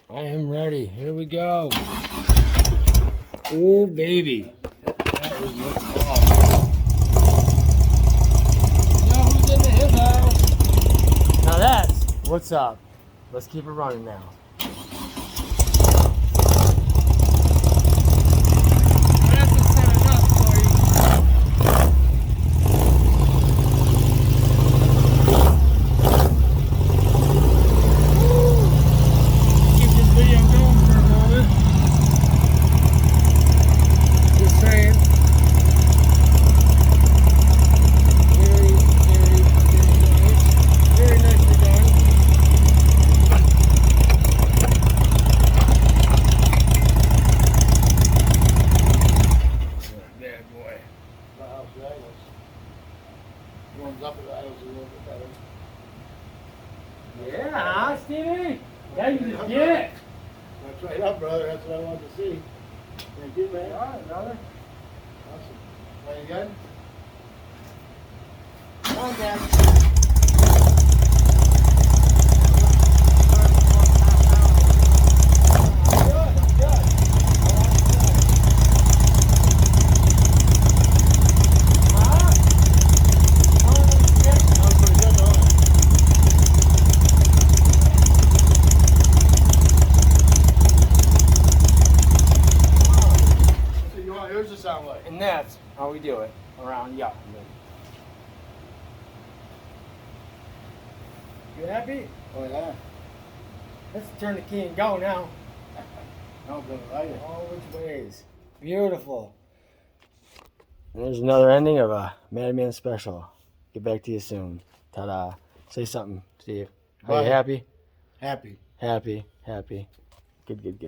I am ready. Here we go. Oh, baby. That is what's off. You know who's into his house? Now that's what's up. Let's keep it running now. That's just not enough for you. Keep this video going for a moment. Just saying. Very, very, very nice. Very nicely done. Bad boy. Warms up the aisles a little bit better. Yeah, huh, Stevie? Yeah, you just get it. That's right up, brother. That's what I wanted to see. Thank you, man. All right, brother. Awesome. Are you good? Come on, Dad. Yours to sound like. And that's how we do it around y'all. You happy? Oh, yeah. Let's turn the key and go now. I'll go right. All which ways. Beautiful. And there's another ending of a Madman special. Get back to you soon. Ta-da. Say something, Steve. Are you Bye. happy? Happy. Happy. Happy. Good, good, good.